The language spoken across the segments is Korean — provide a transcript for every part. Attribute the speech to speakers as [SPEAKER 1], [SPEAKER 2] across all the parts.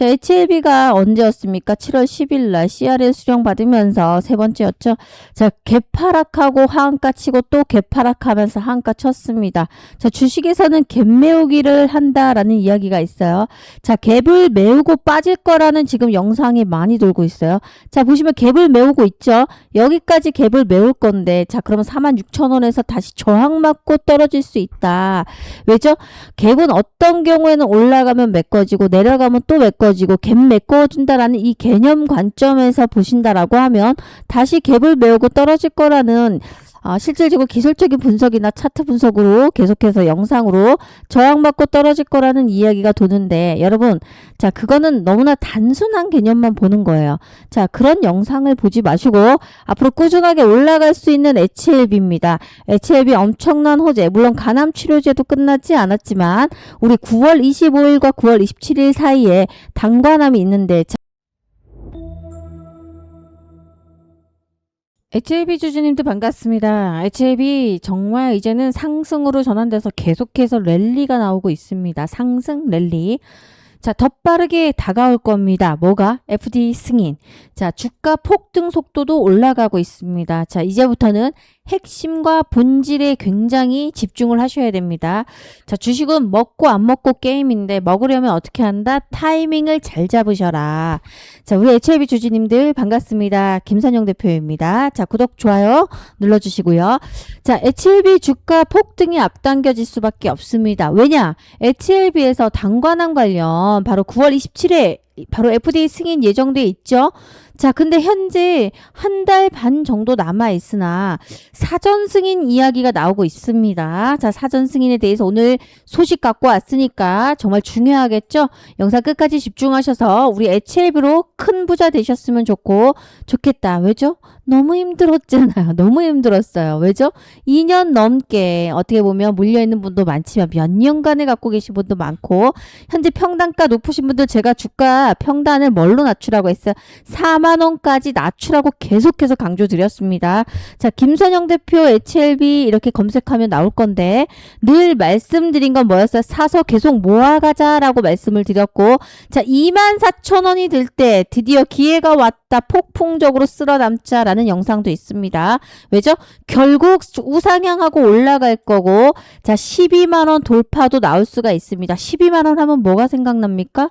[SPEAKER 1] 자, HLB가 언제였습니까? 7월 10일 날 CRL 수령 받으면서 세 번째였죠. 자, 개파락하고 하한가 치고 또 개파락하면서 하한가 쳤습니다. 자, 주식에서는 갭 메우기를 한다라는 이야기가 있어요. 자, 갭을 메우고 빠질 거라는 지금 영상이 많이 돌고 있어요. 자, 보시면 갭을 메우고 있죠. 여기까지 갭을 메울 건데, 자, 그러면 46,000원에서 다시 저항 맞고 떨어질 수 있다. 왜죠? 갭은 어떤 경우에는 올라가면 메꿔지고 내려가면 또 메꿔지고 갭 메꿔준다라는 이 개념 관점에서 보신다라고 하면 다시 갭을 메우고 떨어질 거라는 실질적으로 기술적인 분석이나 차트 분석으로 계속해서 영상으로 저항받고 떨어질 거라는 이야기가 도는데, 여러분, 자, 그거는 너무나 단순한 개념만 보는 거예요. 자, 그런 영상을 보지 마시고 앞으로 꾸준하게 올라갈 수 있는 HLB입니다. HLB 엄청난 호재, 물론 간암 치료제도 끝나지 않았지만 우리 9월 25일과 9월 27일 사이에 당관암이 있는데, HLB 주주님들 반갑습니다. HLB 정말 이제는 상승으로 전환돼서 계속해서 랠리가 나오고 있습니다. 상승 랠리. 자, 더 빠르게 다가올 겁니다. 뭐가? FDA 승인. 자, 주가 폭등 속도도 올라가고 있습니다. 자, 이제부터는 핵심과 본질에 굉장히 집중을 하셔야 됩니다. 자, 주식은 먹고 안 먹고 게임인데 먹으려면 어떻게 한다? 타이밍을 잘 잡으셔라. 자, 우리 HLB 주주님들 반갑습니다. 김선영 대표입니다. 자, 구독, 좋아요 눌러주시고요. 자, HLB 주가 폭등이 앞당겨질 수밖에 없습니다. 왜냐? HLB에서 당관암 관련 바로 9월 27일 바로 FDA 승인 예정돼 있죠. 자, 근데 현재 한 달 반 정도 남아 있으나 사전 승인 이야기가 나오고 있습니다. 자, 사전 승인에 대해서 오늘 소식 갖고 왔으니까 정말 중요하겠죠? 영상 끝까지 집중하셔서 우리 HLB로 큰 부자 되셨으면 좋겠다. 왜죠? 너무 힘들었잖아요. 너무 힘들었어요. 왜죠? 2년 넘게 어떻게 보면 물려있는 분도 많지만 몇 년간을 갖고 계신 분도 많고, 현재 평단가 높으신 분들 제가 주가 평단을 뭘로 낮추라고 했어요? 4만원까지 낮추라고 계속해서 강조드렸습니다. 자, 김선영 대표 HLB 이렇게 검색하면 나올 건데, 늘 말씀드린 건 뭐였어요? 사서 계속 모아가자라고 말씀을 드렸고, 자, 24,000원이 들 때 드디어 기회가 왔다. 폭풍적으로 쓸어담자라는 영상도 있습니다. 왜죠? 결국 우상향하고 올라갈 거고, 자, 12만원 돌파도 나올 수가 있습니다. 12만원 하면 뭐가 생각납니까?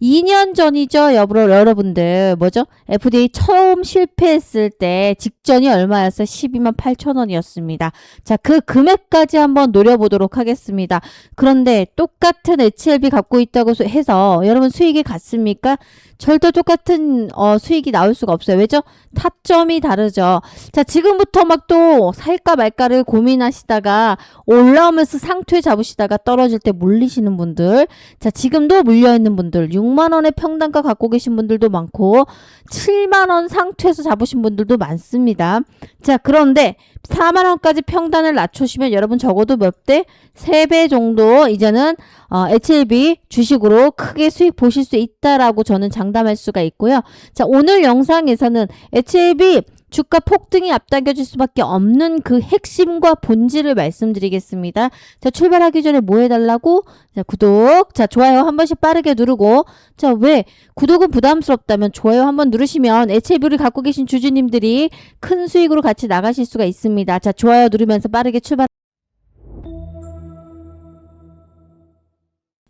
[SPEAKER 1] 2년 전이죠, 여러분들. 뭐죠? FDA 처음 실패했을 때 직전이 얼마였어요? 12만 8천 원이었습니다. 자, 그 금액까지 한번 노려보도록 하겠습니다. 그런데 똑같은 HLB 갖고 있다고 해서 여러분 수익이 같습니까? 절대 똑같은 수익이 나올 수가 없어요. 왜죠? 타점이 다르죠. 자, 지금부터 막 또 살까 말까를 고민하시다가 올라오면서 상투에 잡으시다가 떨어질 때 물리시는 분들, 자, 지금도 물려있는 분들, 6만원의 평단가 갖고 계신 분들도 많고 7만원 상투에서 잡으신 분들도 많습니다. 자, 그런데 4만원까지 평단을 낮추시면 여러분 적어도 몇 배? 3배 정도 이제는 HLB 주식으로 크게 수익 보실 수 있다라고 저는 장담할 수가 있고요. 자, 오늘 영상에서는 HLB 주가 폭등이 앞당겨질 수밖에 없는 그 핵심과 본질을 말씀드리겠습니다. 자, 출발하기 전에 뭐 해달라고? 자, 구독, 자, 좋아요 한 번씩 빠르게 누르고, 자, 왜? 구독은 부담스럽다면 좋아요 한번 누르시면 HLB를 갖고 계신 주주님들이 큰 수익으로 같이 나가실 수가 있습니다. 자, 좋아요 누르면서 빠르게 출발.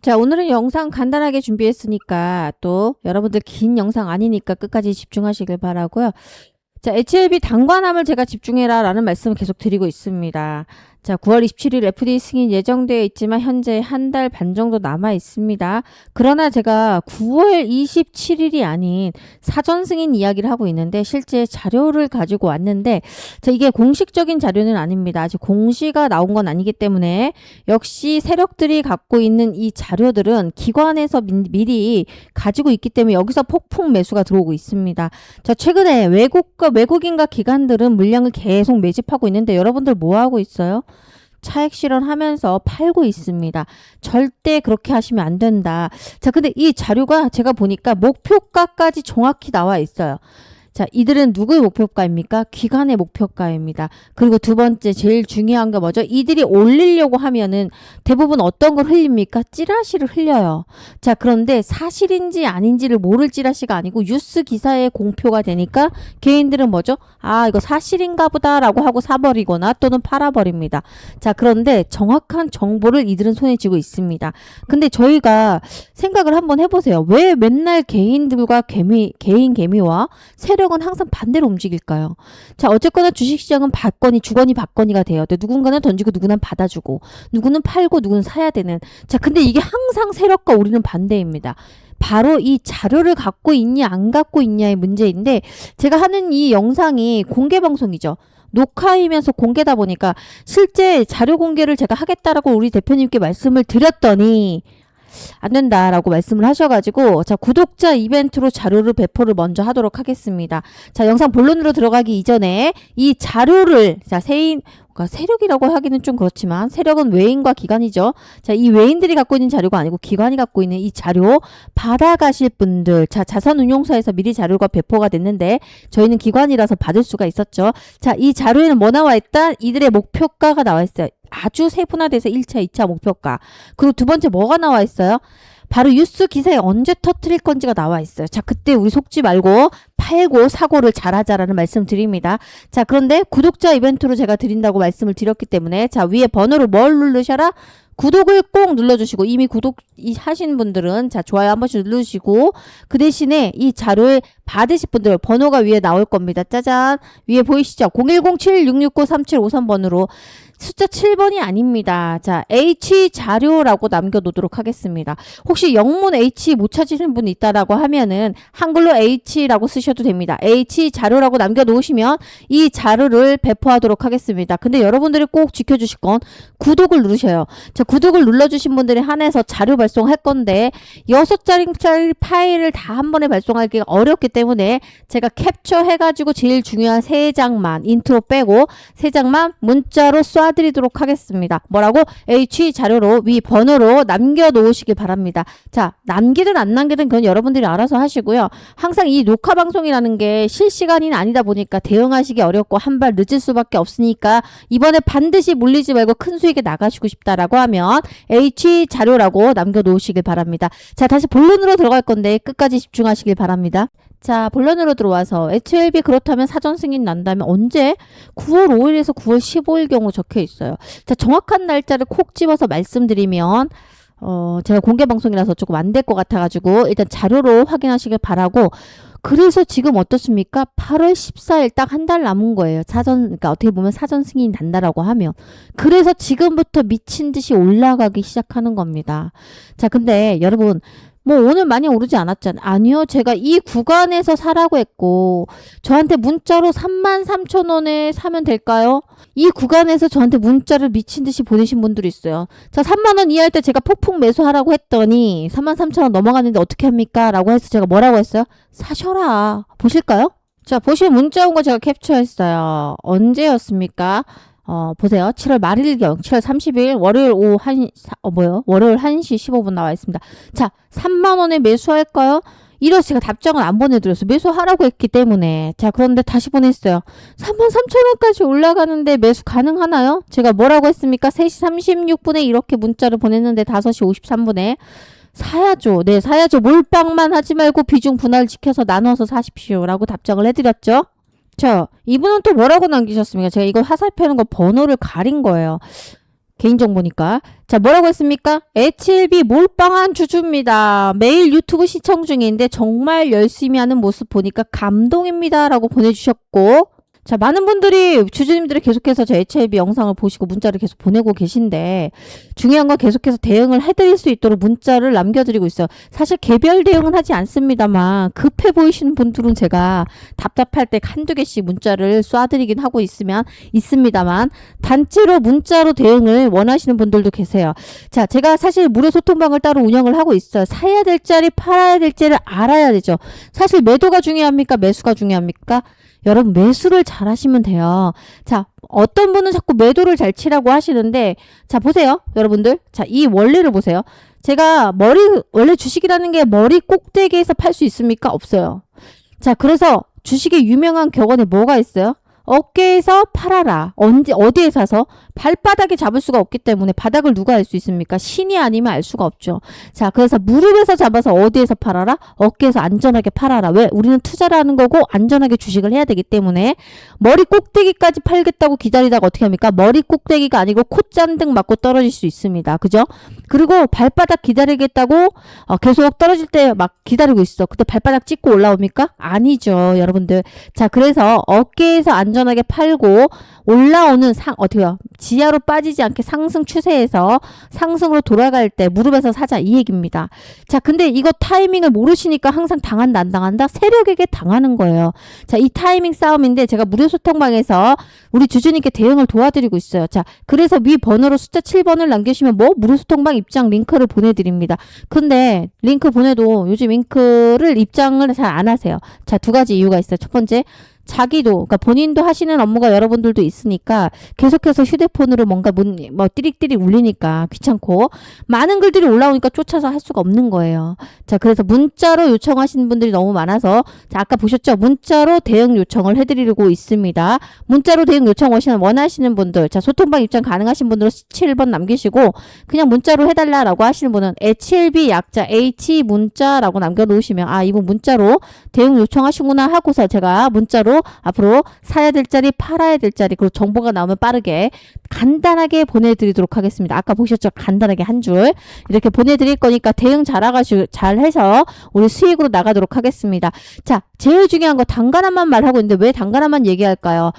[SPEAKER 1] 자, 오늘은 영상 간단하게 준비했으니까 또 여러분들 긴 영상 아니니까 끝까지 집중하시길 바라고요. 자, HLB 당관암을 제가 집중해라 라는 말씀을 계속 드리고 있습니다. 자, 9월 27일 FDA 승인 예정되어 있지만 현재 한 달 반 정도 남아 있습니다. 그러나 제가 9월 27일이 아닌 사전 승인 이야기를 하고 있는데 실제 자료를 가지고 왔는데, 자, 이게 공식적인 자료는 아닙니다. 아직 공시가 나온 건 아니기 때문에 역시 세력들이 갖고 있는 이 자료들은 기관에서 미리 가지고 있기 때문에 여기서 폭풍 매수가 들어오고 있습니다. 자, 최근에 외국인과 기관들은 물량을 계속 매집하고 있는데 여러분들 뭐 하고 있어요? 차익 실현하면서 팔고 있습니다. 절대 그렇게 하시면 안 된다. 자, 근데 이 자료가 제가 보니까 목표가까지 정확히 나와 있어요. 자, 이들은 누구의 목표가입니까? 기관의 목표가입니다. 그리고 두 번째 제일 중요한 게 뭐죠? 이들이 올리려고 하면은 대부분 어떤 걸 흘립니까? 찌라시를 흘려요. 자, 그런데 사실인지 아닌지를 모를 찌라시가 아니고 뉴스 기사에 공표가 되니까 개인들은 뭐죠? 아, 이거 사실인가 보다라고 하고 사버리거나 또는 팔아버립니다. 자, 그런데 정확한 정보를 이들은 손에 쥐고 있습니다. 근데 저희가 생각을 한번 해보세요. 왜 맨날 개인들과 개인 개미와 세력은 항상 반대로 움직일까요? 자, 어쨌거나 주식시장은 받거니 주거니 받거니가 돼요. 누군가는 던지고 누구는 받아주고 누구는 팔고 누구는 사야 되는. 자, 근데 이게 항상 세력과 우리는 반대입니다. 바로 이 자료를 갖고 있냐 안 갖고 있냐의 문제인데, 제가 하는 이 영상이 공개 방송이죠. 녹화이면서 공개다 보니까 실제 자료 공개를 제가 하겠다라고 우리 대표님께 말씀을 드렸더니 안 된다라고 말씀을 하셔가지고, 자, 구독자 이벤트로 자료를 배포를 먼저 하도록 하겠습니다. 자, 영상 본론으로 들어가기 이전에 이 자료를, 자, 그러니까 세력이라고 하기는 좀 그렇지만 세력은 외인과 기관이죠. 자, 이 외인들이 갖고 있는 자료가 아니고 기관이 갖고 있는 이 자료 받아가실 분들, 자, 자산운용사에서 미리 자료가 배포가 됐는데 저희는 기관이라서 받을 수가 있었죠. 자, 이 자료에는 뭐 나와 있다? 이들의 목표가가 나와 있어요. 아주 세분화돼서 1차, 2차 목표가. 그리고 두 번째 뭐가 나와 있어요? 바로 뉴스 기사에 언제 터트릴 건지가 나와 있어요. 자, 그때 우리 속지 말고 팔고 사고를 잘하자라는 말씀 드립니다. 자, 그런데 구독자 이벤트로 제가 드린다고 말씀을 드렸기 때문에, 자, 위에 번호를 뭘 누르셔라? 구독을 꼭 눌러주시고, 이미 구독 하신 분들은 자, 좋아요 한 번씩 누르시고, 그 대신에 이 자료를 받으실 분들 번호가 위에 나올 겁니다. 짜잔, 위에 보이시죠? 010-7669-3753번으로 숫자 7번이 아닙니다. 자, H 자료라고 남겨놓도록 하겠습니다. 혹시 영문 H 못 찾으시는 분 있다라고 하면은 한글로 H라고 쓰셔도 됩니다. H 자료라고 남겨놓으시면 이 자료를 배포하도록 하겠습니다. 근데 여러분들이 꼭 지켜주실 건 구독을 누르셔요. 자, 구독을 눌러주신 분들에 한해서 자료 발송할 건데 6장짜리 파일을 다 한 번에 발송하기가 어렵기 때문에 제가 캡처해가지고 제일 중요한 3장만, 인트로 빼고 3장만 문자로 쏴드리도록 하겠습니다. 뭐라고? H 자료로 위 번호로 남겨놓으시기 바랍니다. 자, 남기든 안 남기든 그건 여러분들이 알아서 하시고요. 항상 이 녹화 방송이라는 게 실시간이 아니다 보니까 대응하시기 어렵고 한 발 늦을 수밖에 없으니까 이번에 반드시 물리지 말고 큰 수익에 나가시고 싶다라고 하면 H 자료라고 남겨놓으시길 바랍니다. 자, 다시 본론으로 들어갈 건데 끝까지 집중하시길 바랍니다. 자, 본론으로 들어와서 HLB 그렇다면 사전 승인 난다면 언제? 9월 5일에서 9월 15일 경우 적혀 있어요. 자, 정확한 날짜를 콕 집어서 말씀드리면 제가 공개 방송이라서 조금 안 될 것 같아가지고 일단 자료로 확인하시길 바라고, 그래서 지금 어떻습니까? 8월 14일 딱 한 달 남은 거예요. 그러니까 어떻게 보면 사전 승인이 난다라고 하면. 그래서 지금부터 미친 듯이 올라가기 시작하는 겁니다. 자, 근데 여러분, 뭐 오늘 많이 오르지 않았잖아요. 아니요. 제가 이 구간에서 사라고 했고 저한테 문자로 33,000원에 사면 될까요? 이 구간에서 저한테 문자를 미친 듯이 보내신 분들이 있어요. 자, 3만원 이하일 때 제가 폭풍 매수하라고 했더니 33,000원 넘어갔는데 어떻게 합니까? 라고 해서 제가 뭐라고 했어요? 사셔라. 보실까요? 자, 보시면 문자 온 거 제가 캡처했어요. 언제였습니까? 보세요. 7월 말일경, 7월 30일, 월요일 오후 월요일 1시 15분 나와 있습니다. 자, 3만원에 매수할까요? 이래서 제가 답장을 안 보내드렸어요. 매수하라고 했기 때문에. 자, 그런데 다시 보냈어요. 33,000원까지 올라가는데 매수 가능하나요? 제가 뭐라고 했습니까? 3시 36분에 이렇게 문자를 보냈는데 5시 53분에. 사야죠. 네, 사야죠. 몰빵만 하지 말고 비중 분할 지켜서 나눠서 사십시오. 라고 답장을 해드렸죠. 자, 이분은 또 뭐라고 남기셨습니까? 제가 이거 화살표는 거 번호를 가린 거예요. 개인정보니까. 자, 뭐라고 했습니까? HLB 몰빵한 주주입니다. 매일 유튜브 시청 중인데 정말 열심히 하는 모습 보니까 감동입니다. 라고 보내주셨고, 자, 많은 분들이 주주님들이 계속해서 제 HLB 영상을 보시고 문자를 계속 보내고 계신데 중요한 건 계속해서 대응을 해드릴 수 있도록 문자를 남겨드리고 있어요. 사실 개별 대응은 하지 않습니다만 급해 보이시는 분들은 제가 답답할 때 한두 개씩 문자를 쏴드리긴 하고 있습니다만 단체로 문자로 대응을 원하시는 분들도 계세요. 자, 제가 사실 무료 소통방을 따로 운영을 하고 있어요. 사야 될 자리 팔아야 될 자리를 알아야 되죠. 사실 매도가 중요합니까? 매수가 중요합니까? 여러분, 매수를 잘 하시면 돼요. 자, 어떤 분은 자꾸 매도를 잘 치라고 하시는데, 자, 보세요. 여러분들. 자, 이 원리를 보세요. 제가 원래 주식이라는 게 머리 꼭대기에서 팔 수 있습니까? 없어요. 자, 그래서 주식의 유명한 격언에 뭐가 있어요? 어깨에서 팔아라. 어디에 사서? 발바닥에 잡을 수가 없기 때문에 바닥을 누가 알 수 있습니까? 신이 아니면 알 수가 없죠. 자, 그래서 무릎에서 잡아서 어디에서 팔아라? 어깨에서 안전하게 팔아라. 왜? 우리는 투자를 하는 거고 안전하게 주식을 해야 되기 때문에 머리 꼭대기까지 팔겠다고 기다리다가 어떻게 합니까? 머리 꼭대기가 아니고 콧잔등 맞고 떨어질 수 있습니다. 그죠? 그리고 발바닥 기다리겠다고 계속 떨어질 때 막 기다리고 있어. 근데 발바닥 찍고 올라옵니까? 아니죠, 여러분들. 자, 그래서 어깨에서 안전하게 팔고 올라오는 어떻게요? 지하로 빠지지 않게 상승 추세에서 상승으로 돌아갈 때 무릎에서 사자 이 얘기입니다. 자, 근데 이거 타이밍을 모르시니까 항상 당한다 안 당한다? 세력에게 당하는 거예요. 자, 이 타이밍 싸움인데 제가 무료 소통방에서 우리 주주님께 대응을 도와드리고 있어요. 자, 그래서 위 번호로 숫자 7번을 남기시면 무료 소통방 입장 링크를 보내드립니다. 근데 링크 보내도 요즘 링크를 입장을 잘 안 하세요. 자, 두 가지 이유가 있어요. 첫 번째, 자기도, 그러니까 본인도 하시는 업무가 여러분들도 있으니까 계속해서 휴대폰으로 뭔가 띠릭띠릭 울리니까 귀찮고 많은 글들이 올라오니까 쫓아서 할 수가 없는 거예요. 자, 그래서 문자로 요청하시는 분들이 너무 많아서 자, 아까 보셨죠? 문자로 대응 요청을 해드리고 있습니다. 문자로 대응 요청 원하시는 분들, 자, 소통방 입장 가능하신 분들은 7번 남기시고 그냥 문자로 해달라라고 하시는 분은 HLB 약자 H 문자라고 남겨놓으시면 아, 이분 문자로 대응 요청하시구나 하고서 제가 문자로 앞으로 사야 될 자리, 팔아야 될 자리, 그리고 정보가 나오면 빠르게 간단하게 보내드리도록 하겠습니다. 아까 보셨죠? 간단하게 한 줄 이렇게 보내드릴 거니까 대응 잘 해서 우리 수익으로 나가도록 하겠습니다. 자, 제일 중요한 거 단간함만 말하고 있는데 왜 단간함만 얘기할까요?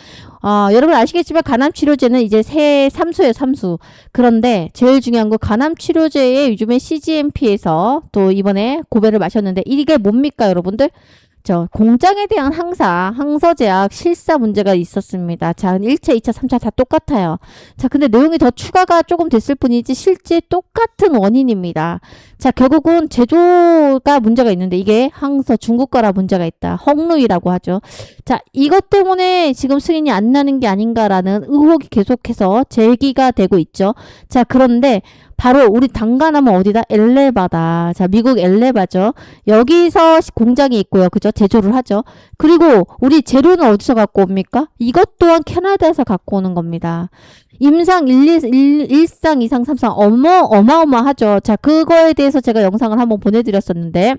[SPEAKER 1] 여러분 아시겠지만 간암치료제는 이제 새 삼수예요, 삼수. 그런데 제일 중요한 거 간암치료제의 요즘에 CGMP에서 또 이번에 고배를 마셨는데 이게 뭡니까, 여러분들? 공장에 대한 항서제약 실사 문제가 있었습니다. 자, 1차, 2차, 3차 다 똑같아요. 자, 근데 내용이 더 추가가 조금 됐을 뿐이지 실제 똑같은 원인입니다. 자, 결국은 제조가 문제가 있는데 이게 중국 거라 문제가 있다. 헝루이라고 하죠. 자, 이것 때문에 지금 승인이 안 나는 게 아닌가라는 의혹이 계속해서 제기가 되고 있죠. 자, 그런데 바로 우리 단간하면 어디다? 엘레바다. 자, 미국 엘레바죠. 여기서 공장이 있고요. 그죠? 제조를 하죠. 그리고 우리 재료는 어디서 갖고 옵니까? 이것 또한 캐나다에서 갖고 오는 겁니다. 임상 1상, 2상, 3상 어마어마하죠. 자, 그거에 대해서 제가 영상을 한번 보내드렸었는데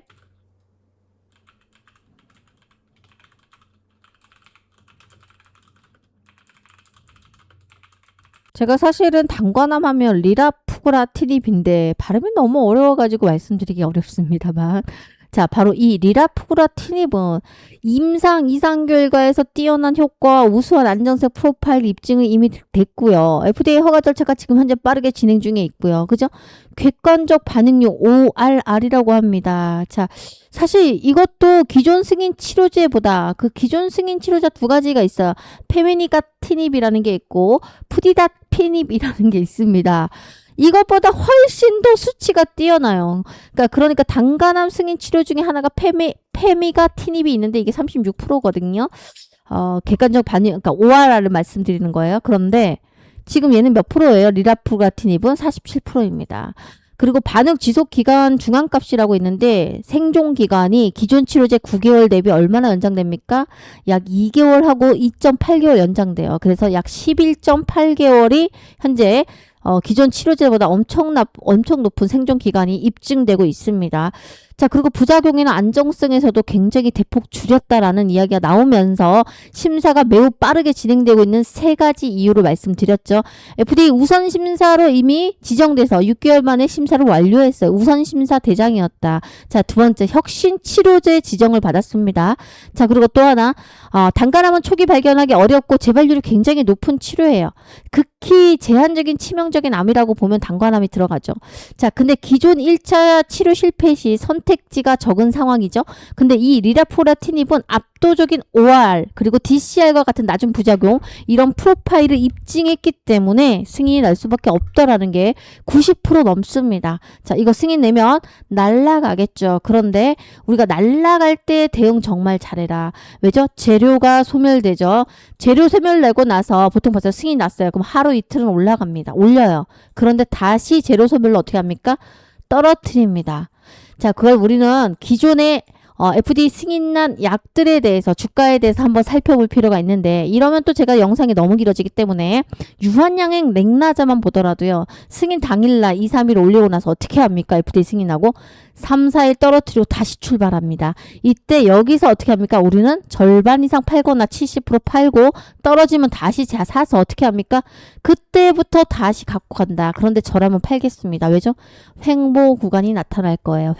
[SPEAKER 1] 제가 사실은 단관함 하면 리라푸그라티닙인데 발음이 너무 어려워가지고 말씀드리기 어렵습니다만 자, 바로 이 리라푸그라티닙은 임상 2상 결과에서 뛰어난 효과와 우수한 안정성 프로파일 입증이 이미 됐고요. FDA 허가 절차가 지금 현재 빠르게 진행 중에 있고요. 그죠? 객관적 반응률 ORR이라고 합니다. 자, 사실 이것도 기존 승인 치료제보다 그 기존 승인 치료제 두 가지가 있어요. 페미니가티닙이라는 게 있고 푸디다피닙이라는 게 있습니다. 이것보다 훨씬 더 수치가 뛰어나요. 그러니까 단간암 승인 치료 중에 하나가 페미가티닙이 있는데 이게 36%거든요. 객관적 반응, 그러니까 ORR을 말씀드리는 거예요. 그런데 지금 얘는 몇 프로예요? 리라푸가티닙은 47%입니다. 그리고 반응 지속 기간 중앙값이라고 있는데 생존 기간이 기존 치료제 9개월 대비 얼마나 연장됩니까? 약 2개월하고 2.8개월 연장돼요. 그래서 약 11.8개월이 현재 기존 치료제보다 엄청 높은 생존 기간이 입증되고 있습니다. 자, 그리고 부작용이나 안정성에서도 굉장히 대폭 줄였다라는 이야기가 나오면서 심사가 매우 빠르게 진행되고 있는 세 가지 이유를 말씀드렸죠. FDA 우선 심사로 이미 지정돼서 6개월 만에 심사를 완료했어요. 우선 심사 대장이었다. 자, 두 번째 혁신 치료제 지정을 받았습니다. 자, 그리고 또 하나 단간암은 초기 발견하기 어렵고 재발률이 굉장히 높은 치료예요. 극히 제한적인 치명적인 암이라고 보면 단간암이 들어가죠. 자, 근데 기존 1차 치료 실패 시 선택지가 적은 상황이죠. 근데 이 리라포라티닙은 압도적인 OR 그리고 DCR과 같은 낮은 부작용 이런 프로파일을 입증했기 때문에 승인이 날 수밖에 없다라는 게 90% 넘습니다. 자, 이거 승인 내면 날라가겠죠. 그런데 우리가 날라갈 때 대응 정말 잘해라. 왜죠? 재료가 소멸되죠. 재료 소멸내고 나서 보통 벌써 승인 났어요. 그럼 하루 이틀은 올려요. 그런데 다시 재료 소멸로 어떻게 합니까? 떨어뜨립니다. 자, 그걸 우리는 기존에 FD 승인난 약들에 대해서 주가에 대해서 한번 살펴볼 필요가 있는데 이러면 또 제가 영상이 너무 길어지기 때문에 유한양행 랭나자만 보더라도요. 승인 당일날 2, 3일 올리고 나서 어떻게 합니까? FD 승인하고 3, 4일 떨어뜨리고 다시 출발합니다. 이때 여기서 어떻게 합니까? 우리는 절반 이상 팔거나 70% 팔고 떨어지면 다시 사서 어떻게 합니까? 그때부터 다시 갖고 간다. 그런데 저라면 팔겠습니다. 왜죠? 횡보 구간이 나타날 거예요.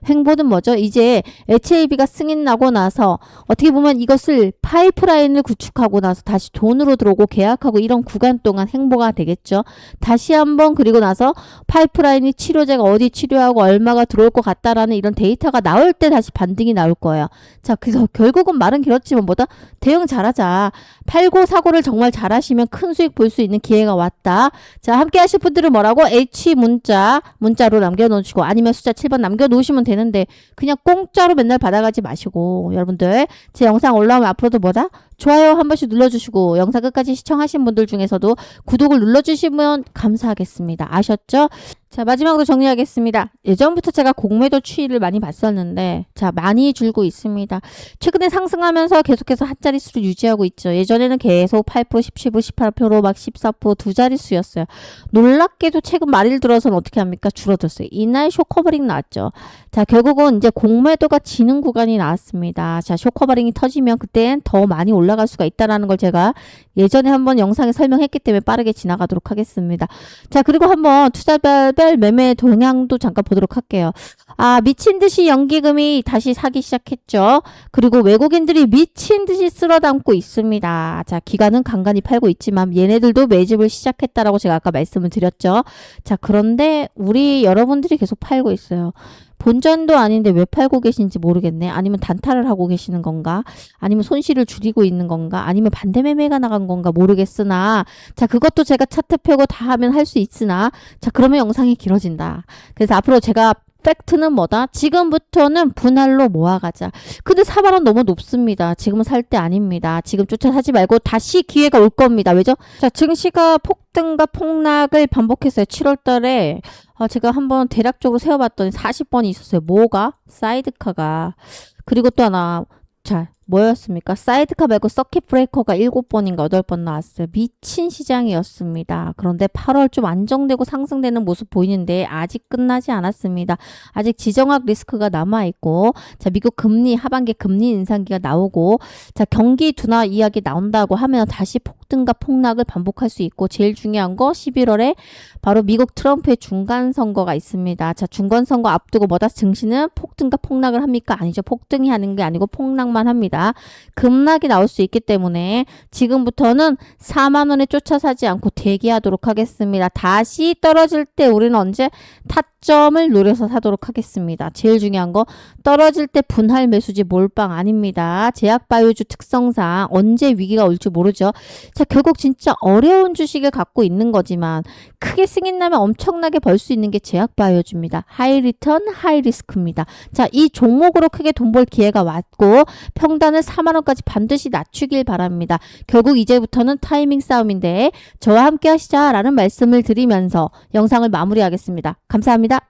[SPEAKER 1] 횡보는 뭐죠? 이제 HAB가 승인 나고 나서 어떻게 보면 이것을 파이프라인을 구축하고 나서 다시 돈으로 들어오고 계약하고 이런 구간 동안 횡보가 되겠죠. 다시 한번 그리고 나서 파이프라인이 치료제가 어디 치료하고 얼마가 들어올 것 같다라는 이런 데이터가 나올 때 다시 반등이 나올 거예요. 자, 그래서 결국은 말은 길었지만 뭐다? 대응 잘하자. 팔고 사고를 정말 잘하시면 큰 수익 볼 수 있는 기회가 왔다. 자, 함께 하실 분들은 뭐라고? H 문자로 남겨놓으시고 아니면 숫자 7번 남겨놓으시면 되는데 그냥 공짜로 맨날 받아가지 마시고 여러분들 제 영상 올라오면 앞으로도 뭐다? 좋아요 한 번씩 눌러주시고 영상 끝까지 시청하신 분들 중에서도 구독을 눌러주시면 감사하겠습니다. 아셨죠? 자, 마지막으로 정리하겠습니다. 예전부터 제가 공매도 추이를 많이 봤었는데 자, 많이 줄고 있습니다. 최근에 상승하면서 계속해서 한 자릿수를 유지하고 있죠. 예전에는 계속 8%, 17%, 18%, 막 14% 두 자릿수였어요. 놀랍게도 최근 말일 들어서는 어떻게 합니까? 줄어들었어요. 이날 쇼커버링 나왔죠. 자, 결국은 이제 공매도가 지는 구간이 나왔습니다. 자, 쇼커버링이 터지면 그땐 더 많이 올라갈 수가 있다는 걸 제가 예전에 한번 영상에 설명했기 때문에 빠르게 지나가도록 하겠습니다. 자, 그리고 한번 투자별 매매 동향도 잠깐 보도록 할게요. 아, 미친 듯이 연기금이 다시 사기 시작했죠. 그리고 외국인들이 미친 듯이 쓸어 담고 있습니다. 자, 기관은 간간히 팔고 있지만 얘네들도 매집을 시작했다라고 제가 아까 말씀을 드렸죠. 자, 그런데 우리 여러분들이 계속 팔고 있어요. 본전도 아닌데 왜 팔고 계신지 모르겠네. 아니면 단타를 하고 계시는 건가? 아니면 손실을 줄이고 있는 건가? 아니면 반대 매매가 나간 건가 모르겠으나 자, 그것도 제가 차트 펴고 다 하면 할 수 있으나 자, 그러면 영상이 길어진다. 그래서 앞으로 제가 팩트는 뭐다? 지금부터는 분할로 모아가자. 근데 4만 원 너무 높습니다. 지금은 살 때 아닙니다. 지금 쫓아 사지 말고 다시 기회가 올 겁니다. 왜죠? 자, 증시가 폭등과 폭락을 반복했어요. 7월 달에 제가 한번 대략적으로 세어봤더니 40번이 있었어요. 뭐가? 사이드카가. 그리고 또 하나 자, 뭐였습니까? 사이드카 말고 서킷 브레이커가 7번인가 8번 나왔어요. 미친 시장이었습니다. 그런데 8월 좀 안정되고 상승되는 모습 보이는데 아직 끝나지 않았습니다. 아직 지정학 리스크가 남아있고 자, 미국 금리 하반기 금리 인상기가 나오고 자, 경기 둔화 이야기 나온다고 하면 다시 폭등과 폭락을 반복할 수 있고 제일 중요한 거 11월에 바로 미국 트럼프의 중간선거가 있습니다. 자, 중간선거 앞두고 뭐다? 증시는 폭등과 폭락을 합니까? 아니죠. 폭등이 하는 게 아니고 폭락만 합니다. 급락이 나올 수 있기 때문에 지금부터는 4만 원에 쫓아 사지 않고 대기하도록 하겠습니다. 다시 떨어질 때 우리는 언제 타점을 노려서 사도록 하겠습니다. 제일 중요한 거 떨어질 때 분할 매수지 몰빵 아닙니다. 제약바이오주 특성상 언제 위기가 올지 모르죠. 자, 결국 진짜 어려운 주식을 갖고 있는 거지만 크게 승인 나면 엄청나게 벌 수 있는 게 제약바이오주입니다. 하이 리턴, 하이 리스크입니다. 자, 이 종목으로 크게 돈 벌 기회가 왔고 평단을 4만 원까지 반드시 낮추길 바랍니다. 결국 이제부터는 타이밍 싸움인데 저와 함께 하시자라는 말씀을 드리면서 영상을 마무리하겠습니다. 감사합니다.